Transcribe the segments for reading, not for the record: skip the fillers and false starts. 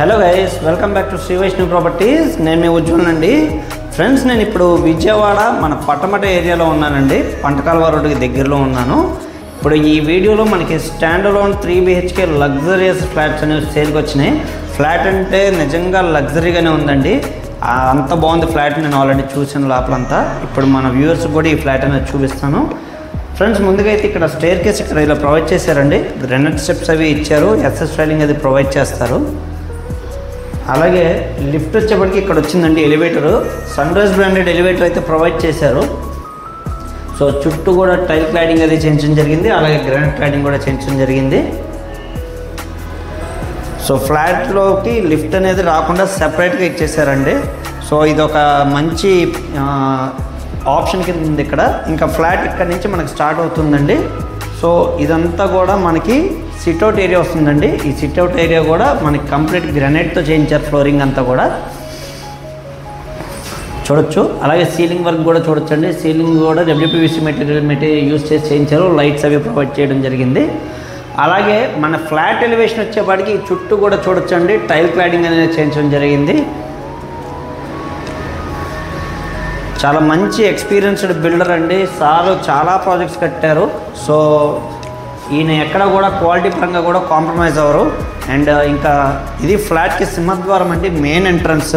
Hello guys, welcome back to Sri Vaishnav properties. నేను మీ ఉజ్వల్ అండి. ఫ్రెండ్స్, నేను ఇప్పుడు విజయవాడ మన పట్టమట ఏరియాలో ఉన్నానండి. పంటకాలువ రోడ్డుకి దగ్గరలో ఉన్నాను. ఇప్పుడు ఈ వీడియోలో మనకి stand alone 3 BHK luxurious flats అనేవి సేల్కి వచ్చినాయి. ఫ్లాట్ అంటే నిజంగా లగ్జరీగానే ఉందండి. అంత బాగుంది ఫ్లాట్. నేను ఆల్రెడీ చూసాను లోపలంతా. ఇప్పుడు మన వ్యూవర్స్ కూడా ఈ ఫ్లాట్ అనేది చూపిస్తాను. ఫ్రెండ్స్, ముందుగా అయితే ఇక్కడ స్టేర్ కేస్ ఇక్కడ ఇలా ప్రొవైడ్ చేశారండి. గ్రానైట్ స్టెప్స్ అవి ఇచ్చారు. ఎస్ఎస్ స్టైలింగ్ అది ప్రొవైడ్ చేస్తారు. అలాగే లిఫ్ట్ వచ్చేప్పటికి ఇక్కడ వచ్చిందండి elevator. Sun rise branded elevator అయితే ప్రొవైడ్ చేశారు. సో చుట్టూ కూడా టైల్ క్లాడింగ్ అది చేయించడం జరిగింది. అలాగే గ్రానైట్ క్లాడింగ్ కూడా చేయించడం జరిగింది. సో ఫ్లాట్లోకి లిఫ్ట్ అనేది రాకుండా సెపరేట్గా ఇచ్చేసారండి. సో ఇది ఒక మంచి ఆప్షన్ కింద ఉంది ఇక్కడ. ఇంకా ఫ్లాట్ ఇక్కడ నుంచి మనకి స్టార్ట్ అవుతుందండి. సో ఇదంతా కూడా మనకి సిట్అవుట్ ఏరియా వస్తుందండి. ఈ సిట్అవుట్ ఏరియా కూడా మనకి కంప్లీట్ గ్రానైట్తో చేయించారు. ఫ్లోరింగ్ అంతా కూడా చూడొచ్చు. అలాగే సీలింగ్ వర్క్ కూడా చూడొచ్చండి. సీలింగ్ కూడా WPVC మెటీరియల్ యూజ్ చేసి చేయించారు. లైట్స్ అవి ప్రొవైడ్ చేయడం జరిగింది. అలాగే మన ఫ్లాట్ ఎలివేషన్ వచ్చేపాటికి చుట్టూ కూడా చూడొచ్చండి. టైల్ క్లాడింగ్ అనేది చేయించడం జరిగింది. చాలా మంచి ఎక్స్పీరియన్స్డ్ బిల్డర్ అండి. సారు చాలా ప్రాజెక్ట్స్ కట్టారు. సో ఈయన ఎక్కడ కూడా క్వాలిటీ పరంగా కూడా కాంప్రమైజ్ అవ్వరు. అండ్ ఇంకా ఇది ఫ్లాట్కి సింహద్వారం అండి. Main entrance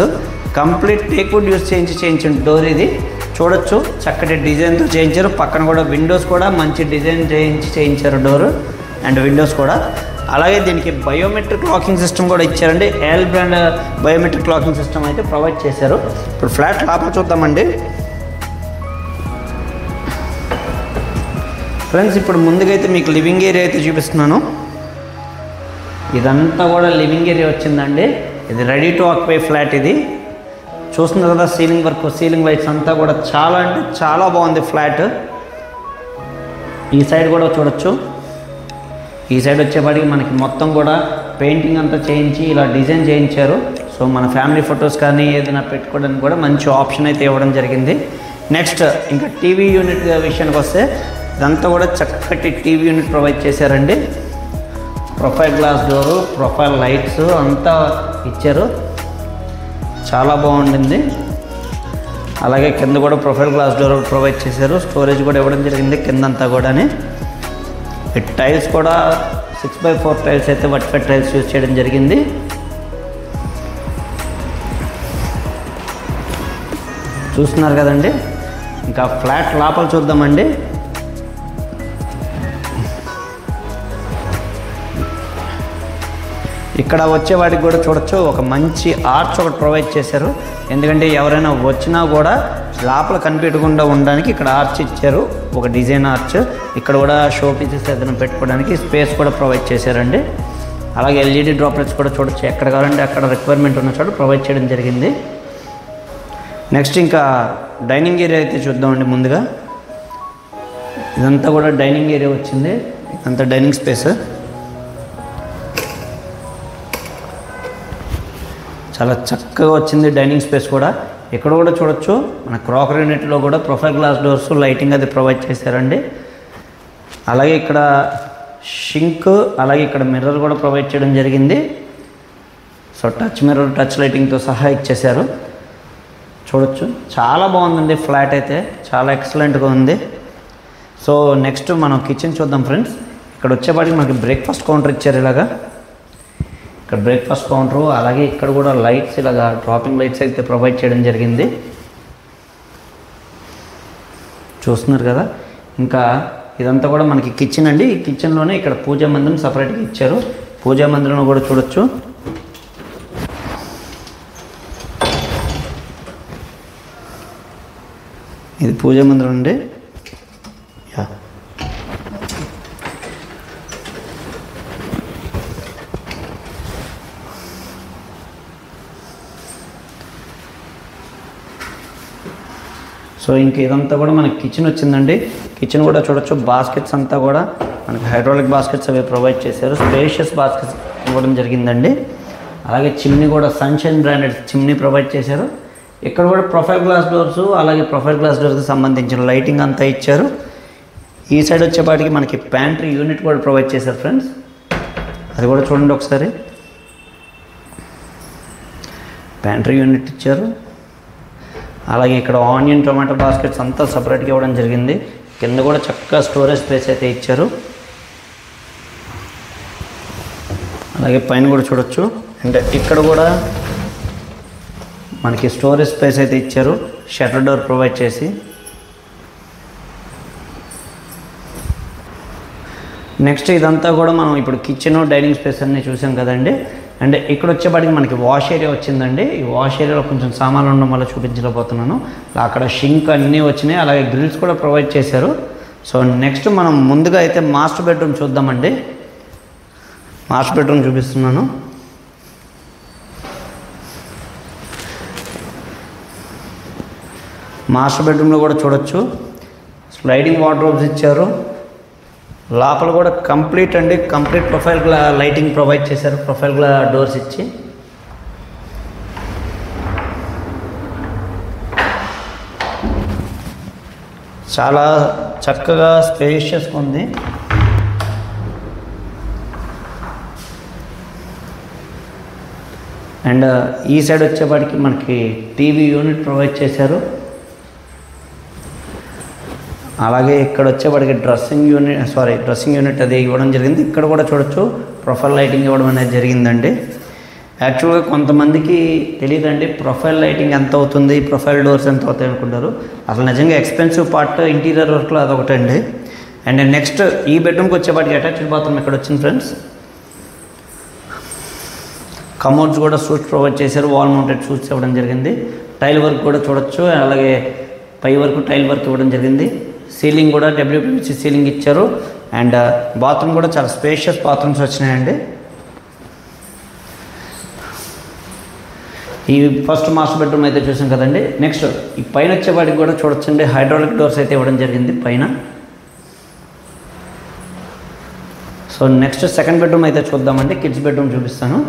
complete teakwood use చేయించిన డోర్ ఇది చూడొచ్చు. చక్కటి డిజైన్తో చేయించారు. పక్కన కూడా విండోస్ కూడా మంచి డిజైన్ చేయించారు డోర్ అండ్ విండోస్ కూడా. అలాగే దీనికి బయోమెట్రిక్ లాకింగ్ సిస్టమ్ కూడా ఇచ్చారండి. L brand biometric locking system అయితే ప్రొవైడ్ చేశారు. ఇప్పుడు ఫ్లాట్ లోపల చూద్దామండి. ఫ్రెండ్స్, ఇప్పుడు ముందుగా అయితే మీకు లివింగ్ ఏరియా అయితే చూపిస్తున్నాను. ఇదంతా కూడా లివింగ్ ఏరియా వచ్చిందండి. ఇది రెడీ టు ఆక్యుపై ఫ్లాట్. ఇది చూస్తున్నారు కదా, సీలింగ్ వర్క్, సీలింగ్ లైట్స్ అంతా కూడా చాలా అంటే చాలా బాగుంది ఫ్లాట్. ఈ సైడ్ కూడా చూడొచ్చు. ఈ సైడ్ వచ్చేపాటికి మనకి మొత్తం కూడా పెయింటింగ్ అంతా చేయించి ఇలా డిజైన్ చేయించారు. సో మన ఫ్యామిలీ ఫొటోస్ కానీ ఏదైనా పెట్టుకోవడానికి కూడా మంచి ఆప్షన్ అయితే ఇవ్వడం జరిగింది. నెక్స్ట్ ఇంకా టీవీ యూనిట్ విషయానికి వస్తే ఇదంతా కూడా చక్కటి టీవీ యూనిట్ ప్రొవైడ్ చేశారండి. Profile glass door, profile lights అంతా ఇచ్చారు. చాలా బాగుండింది. అలాగే కింద కూడా ప్రొఫైల్ గ్లాస్ డోర్ ప్రొవైడ్ చేశారు. స్టోరేజ్ కూడా ఇవ్వడం జరిగింది కిందంతా కూడా. టైల్స్ కూడా 6x4 టైల్స్ అయితే వర్టిఫైడ్ టైల్స్ యూజ్ చేయడం జరిగింది. చూస్తున్నారు కదండి. ఇంకా ఫ్లాట్ లోపల చూద్దామండి. ఇక్కడ వచ్చేవాడికి కూడా చూడొచ్చు. ఒక మంచి ఆర్చ్ ఒకటి ప్రొవైడ్ చేశారు. ఎందుకంటే ఎవరైనా వచ్చినా కూడా లోపల కనిపెట్టకుండా ఉండడానికి ఇక్కడ ఆర్చ్ ఇచ్చారు. ఒక డిజైన్ ఆర్చ్. ఇక్కడ కూడా షో పీసెస్ ఏదైనా పెట్టుకోవడానికి స్పేస్ కూడా ప్రొవైడ్ చేశారండి. అలాగే LED డ్రాప్లెట్స్ కూడా చూడొచ్చు. ఎక్కడ కావాలంటే అక్కడ రిక్వైర్మెంట్ ఉన్న చోట ప్రొవైడ్ చేయడం జరిగింది. నెక్స్ట్ ఇంకా డైనింగ్ ఏరియా అయితే చూద్దామండి. ముందుగా ఇదంతా కూడా డైనింగ్ ఏరియా వచ్చింది. ఇదంతా డైనింగ్ స్పేస్. చాలా చక్కగా వచ్చింది డైనింగ్ స్పేస్ కూడా. ఇక్కడ కూడా చూడొచ్చు. మన క్రాకరీ యూనిట్లో కూడా ప్రొఫైల్ గ్లాస్ డోర్స్, లైటింగ్ అది ప్రొవైడ్ చేశారండి. అలాగే ఇక్కడ షింక్, అలాగే ఇక్కడ మిర్రర్ కూడా ప్రొవైడ్ చేయడం జరిగింది. సో టచ్ మిర్రర్, టచ్ లైటింగ్తో సహా ఇచ్చేశారు. చూడొచ్చు. చాలా బాగుందండి ఫ్లాట్ అయితే. చాలా ఎక్సలెంట్గా ఉంది. సో నెక్స్ట్ మనం కిచెన్ చూద్దాం ఫ్రెండ్స్. ఇక్కడ వచ్చేపాటికి మనకి బ్రేక్ఫాస్ట్ కౌంటర్ ఇచ్చారు. ఇలాగా ఇక్కడ బ్రేక్ఫాస్ట్ కౌంటరు. అలాగే ఇక్కడ కూడా లైట్స్, ఇలాగా డ్రాపింగ్ లైట్స్ అయితే ప్రొవైడ్ చేయడం జరిగింది. చూస్తున్నారు కదా. ఇంకా ఇదంతా కూడా మనకి కిచెన్ అండి. ఈ కిచెన్లోనే ఇక్కడ పూజా మందిరం సపరేట్గా ఇచ్చారు. పూజా మందిరం కూడా చూడొచ్చు. ఇది పూజా మందిరం అండి. సో ఇంక ఇదంతా కూడా మనకి కిచెన్ వచ్చిందండి. కిచెన్ కూడా చూడొచ్చు. బాస్కెట్స్ అంతా కూడా మనకి హైడ్రాలిక్ బాస్కెట్స్ అవి ప్రొవైడ్ చేశారు. స్పేషియస్ బాస్కెట్స్ ఇవ్వడం జరిగిందండి. అలాగే చిమ్నీ కూడా సన్షైన్ బ్రాండెడ్ చిమ్నీ ప్రొవైడ్ చేశారు. ఇక్కడ కూడా ప్రొఫైల్ గ్లాస్ డోర్స్, అలాగే ప్రొఫైల్ గ్లాస్ డోర్స్కి సంబంధించిన లైటింగ్ అంతా ఇచ్చారు. ఈ సైడ్ వచ్చేపాటికి మనకి ప్యాంట్రీ యూనిట్ కూడా ప్రొవైడ్ చేశారు ఫ్రెండ్స్. అది కూడా చూడండి ఒకసారి. ప్యాంట్రీ యూనిట్ ఇచ్చారు. అలాగే ఇక్కడ ఆనియన్ టొమాటో బాస్కెట్స్ అంతా సపరేట్గా ఇవ్వడం జరిగింది. కింద కూడా చక్కగా స్టోరేజ్ స్పేస్ అయితే ఇచ్చారు. అలాగే పైన కూడా చూడొచ్చు. అంటే ఇక్కడ కూడా మనకి స్టోరేజ్ స్పేస్ అయితే ఇచ్చారు, షట్టర్ డోర్ ప్రొవైడ్ చేసి. నెక్స్ట్ ఇదంతా కూడా మనం ఇప్పుడు కిచెన్ డైనింగ్ స్పేస్ అన్నీ చూసాం కదండి. అండ్ ఇక్కడ వచ్చేపాటికి మనకి వాష్ ఏరియా వచ్చిందండి. ఈ వాష్ ఏరియాలో కొంచెం సామాన్లు ఉండడం వల్ల చూపించలేకపోతున్నాను. అక్కడ షింక్ అన్నీ వచ్చినాయి, అలాగే గ్రిల్స్ కూడా ప్రొవైడ్ చేశారు. సో నెక్స్ట్ మనం ముందుగా అయితే మాస్టర్ బెడ్రూమ్ చూద్దామండి. మాస్టర్ బెడ్రూమ్ చూపిస్తున్నాను. మాస్టర్ బెడ్రూమ్లో కూడా చూడొచ్చు, స్లైడింగ్ వార్డ్రోబ్స్ ఇచ్చారు. లోపల కూడా కంప్లీట్ అండి, కంప్లీట్ ప్రొఫైల్ లైటింగ్ ప్రొవైడ్ చేశారు, ప్రొఫైల్ డోర్స్ ఇచ్చి. చాలా చక్కగా స్పేషియస్గా ఉంది. అండ్ ఈ సైడ్ వచ్చేపాటికి మనకి టీవీ యూనిట్ ప్రొవైడ్ చేశారు. అలాగే ఇక్కడ వచ్చేపాటికి డ్రెస్సింగ్ యూనిట్ అది ఇవ్వడం జరిగింది. ఇక్కడ కూడా చూడొచ్చు, ప్రొఫైల్ లైటింగ్ ఇవ్వడం అనేది జరిగిందండి. యాక్చువల్గా కొంతమందికి తెలియదండి ప్రొఫైల్ లైటింగ్ ఎంత అవుతుంది, ప్రొఫైల్ డోర్స్ ఎంత అవుతాయి అనుకుంటారు. అసలు నిజంగా ఎక్స్పెన్సివ్ పార్ట్ ఇంటీరియర్ వర్క్లో అదొకటండి. అండ్ నెక్స్ట్ ఈ బెడ్రూమ్కి వచ్చేపాటికి అటాచ్డ్ బాత్రూమ్ ఇక్కడ వచ్చింది ఫ్రెండ్స్. కమోడ్స్ కూడా సూట్స్ ప్రొవైడ్ చేశారు, వాల్ మౌంటెడ్ సూట్స్ ఇవ్వడం జరిగింది. టైల్ వర్క్ కూడా చూడొచ్చు, అలాగే పై వరకు టైల్ వర్క్ ఇవ్వడం జరిగింది. సీలింగ్ కూడా WPVC సీలింగ్ ఇచ్చారు. అండ్ బాత్రూమ్ కూడా చాలా స్పేషియస్ బాత్రూమ్స్ వచ్చినాయండి. ఈ ఫస్ట్ మాస్టర్ బెడ్రూమ్ అయితే చూసాం కదండి. నెక్స్ట్ ఈ పైన వచ్చేవాడికి కూడా చూడొచ్చండి, హైడ్రాలిక్ డోర్స్ అయితే ఇవ్వడం జరిగింది పైన. సో నెక్స్ట్ సెకండ్ బెడ్రూమ్ అయితే చూద్దామండి. కిడ్స్ బెడ్రూమ్ చూపిస్తాను.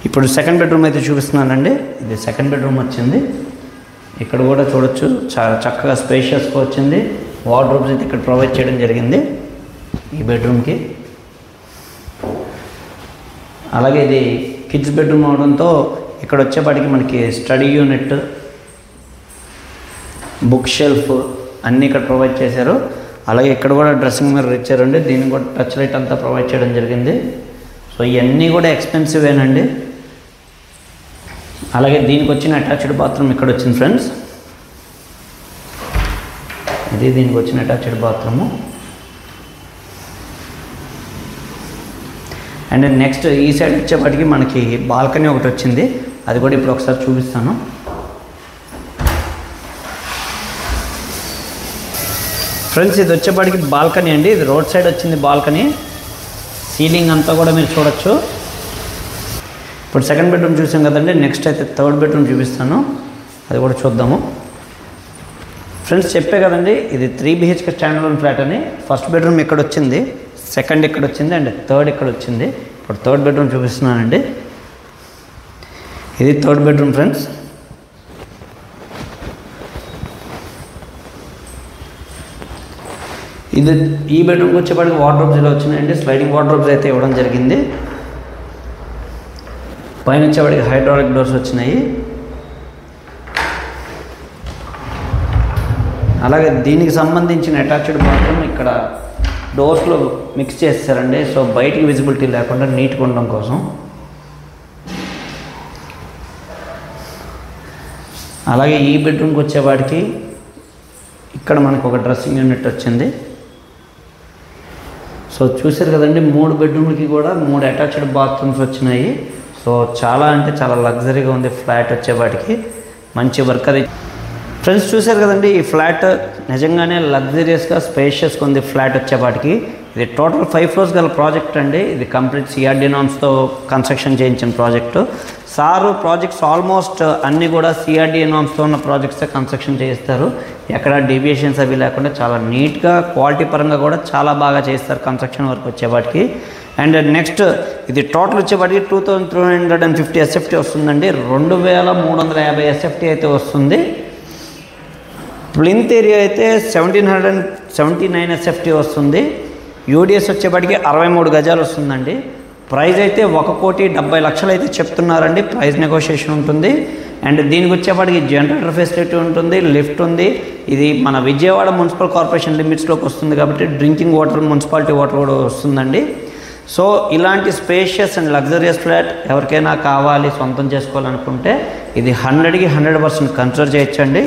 ఇప్పుడు సెకండ్ బెడ్రూమ్ అయితే చూపిస్తున్నానండి. ఇది సెకండ్ బెడ్రూమ్ వచ్చింది. ఇక్కడ కూడా చూడొచ్చు, చాలా చక్కగా స్పేషియస్గా వచ్చింది. వార్డ్రోబ్స్ అయితే ఇక్కడ ప్రొవైడ్ చేయడం జరిగింది ఈ బెడ్రూమ్కి. అలాగే ఇది కిడ్స్ బెడ్రూమ్ అవడంతో ఇక్కడ వచ్చేపాటికి మనకి స్టడీ యూనిట్, బుక్ షెల్ఫ్ అన్నీ ఇక్కడ ప్రొవైడ్ చేశారు. అలాగే ఇక్కడ కూడా డ్రెస్సింగ్ మిర్రర్ ఇచ్చారండి. దీన్ని కూడా టచ్ లైట్ అంతా ప్రొవైడ్ చేయడం జరిగింది. సో ఇవన్నీ కూడా ఎక్స్పెన్సివేనండి. అలాగే దీనికి వచ్చిన అటాచ్డ్ బాత్రూమ్ ఇక్కడ వచ్చింది ఫ్రెండ్స్. ఇది దీనికి వచ్చిన అటాచ్డ్ బాత్రూము. అండ్ నెక్స్ట్ ఈ సైడ్ వచ్చేపాటికి మనకి బాల్కనీ ఒకటి వచ్చింది. అది కూడా ఇప్పుడు ఒకసారి చూపిస్తాను. ఫ్రెండ్స్ ఇది వచ్చేపాటికి బాల్కనీ అండి. ఇది రోడ్ సైడ్ వచ్చింది బాల్కనీ. సీలింగ్ అంతా కూడా మీరు చూడొచ్చు. ఇప్పుడు సెకండ్ బెడ్రూమ్ చూసాం కదండి. నెక్స్ట్ అయితే థర్డ్ బెడ్రూమ్ చూపిస్తాను, అది కూడా చూద్దాము. ఫ్రెండ్స్ చెప్పే కదండి ఇది 3 BHK స్టాండ్ అలోన్ ఫ్లాట్ అని. ఫస్ట్ బెడ్రూమ్ ఇక్కడ వచ్చింది, సెకండ్ ఇక్కడ వచ్చింది, అండ్ థర్డ్ ఇక్కడ వచ్చింది. ఇప్పుడు థర్డ్ బెడ్రూమ్ చూపిస్తున్నానండి. ఇది థర్డ్ బెడ్రూమ్ ఫ్రెండ్స్. ఇది ఈ బెడ్రూమ్కి వచ్చేపాటికి వార్డ్రోబ్స్ ఇలా వచ్చినాయండి. స్లైడింగ్ వార్డ్రోబ్స్ అయితే ఇవ్వడం జరిగింది. పైన వచ్చేవాడికి హైడ్రాలిక్ డోర్స్ వచ్చినాయి. అలాగే దీనికి సంబంధించిన అటాచ్డ్ బాత్రూమ్ ఇక్కడ డోర్స్లో మిక్స్ చేస్తారండి. సో బయటికి విజిబిలిటీ లేకుండా నీట్గా ఉండడం కోసం. అలాగే ఈ బెడ్రూమ్కి వచ్చేవాడికి ఇక్కడ మనకు ఒక డ్రెస్సింగ్ యూనిట్ వచ్చింది. సో చూసారు కదండి, 3 బెడ్రూమ్లకి కూడా 3 అటాచ్డ్ బాత్రూమ్స్ వచ్చినాయి. సో చాలా అంటే చాలా లగ్జరీగా ఉంది ఫ్లాట్ వచ్చేవాటికి. మంచి వర్క్ అది. ఫ్రెండ్స్ చూసారు కదండి, ఈ ఫ్లాట్ నిజంగానే లగ్జరియస్గా స్పేషియస్గా ఉంది ఫ్లాట్ వచ్చేపాటికి. ఇది టోటల్ 5 floors గల ప్రాజెక్ట్ అండి. ఇది కంప్లీట్ CRD నామ్స్తో కన్స్ట్రక్షన్ చేయించిన ప్రాజెక్టు. సారు ప్రాజెక్ట్స్ ఆల్మోస్ట్ అన్నీ కూడా CRD నామ్స్తో ఉన్న ప్రాజెక్ట్సే కన్స్ట్రక్షన్ చేయిస్తారు. ఎక్కడ డీవియేషన్స్ అవి లేకుండా చాలా నీట్గా క్వాలిటీ పరంగా కూడా చాలా బాగా చేస్తారు కన్స్ట్రక్షన్ వర్క్ వచ్చేవాటికి. అండ్ నెక్స్ట్ ఇది టోటల్ వచ్చేవాటికి 2350 SFT వస్తుందండి. 2350 SFT అయితే వస్తుంది. ప్లింత్ ఏరియా అయితే 1779 SFT వస్తుంది. యూడిఎస్ వచ్చేప్పటికి 63 గజాలు వస్తుందండి. ప్రైస్ అయితే 1,70,00,000 అయితే చెప్తున్నారండి. ప్రైస్ నెగోషియేషన్ ఉంటుంది. అండ్ దీనికి వచ్చేప్పటికి జనరేటర్ ఫెసిలిటీ ఉంటుంది, లిఫ్ట్ ఉంది. ఇది మన విజయవాడ మున్సిపల్ కార్పొరేషన్ లిమిట్స్లోకి వస్తుంది కాబట్టి డ్రింకింగ్ వాటర్, మున్సిపాలిటీ వాటర్ కూడా వస్తుందండి. సో ఇలాంటి స్పేషియస్ అండ్ లగ్జరియస్ ఫ్లాట్ ఎవరికైనా కావాలి, సొంతం చేసుకోవాలనుకుంటే ఇది 100కి 100% కన్సిడర్ చేయొచ్చండి.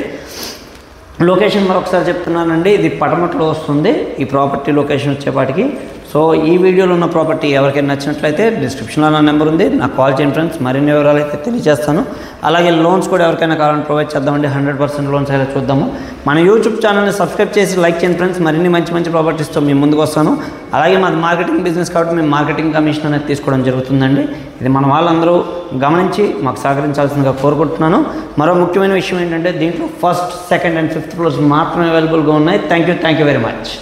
లొకేషన్ మరొకసారి చెప్తున్నానండి, ఇది పటమట్లో వస్తుంది ఈ ప్రాపర్టీ లొకేషన్ వచ్చేపాటికి. సో ఈ వీడియోలో ఉన్న ప్రాపర్టీ ఎవరికైనా నచ్చినట్లయితే డిస్క్రిప్షన్లో నా నెంబర్ ఉంది, నాకు కాల్ చేయండి ఫ్రెండ్స్. మరిన్ని వివరాలు అయితే తెలియజేస్తాను. అలాగే లోన్స్ కూడా ఎవరికైనా కావాలని ప్రొవైడ్ చేద్దామండి. 100% లోన్స్ అయితే చూద్దాము. మన యూట్యూబ్ ఛానల్ని సబ్స్క్రైబ్ చేసి లైక్ చేయండి ఫ్రెండ్స్. మరిన్ని మంచి ప్రాపర్టీస్తో మేము ముందుకు వస్తాను. అలాగే మాది మార్కెటింగ్ బిజినెస్ కాబట్టి మేము మార్కెటింగ్ కమిషన్ అనేది తీసుకోవడం జరుగుతుందండి. ఇది మన వాళ్ళందరూ గమనించి మాకు సహకరించాల్సిందిగా కోరుకుంటున్నాను. మరో ముఖ్యమైన విషయం ఏంటంటే దీంట్లో 1st, 2nd and 5th floors మాత్రమే అవైలబుల్గా ఉన్నాయి. Thank you very much.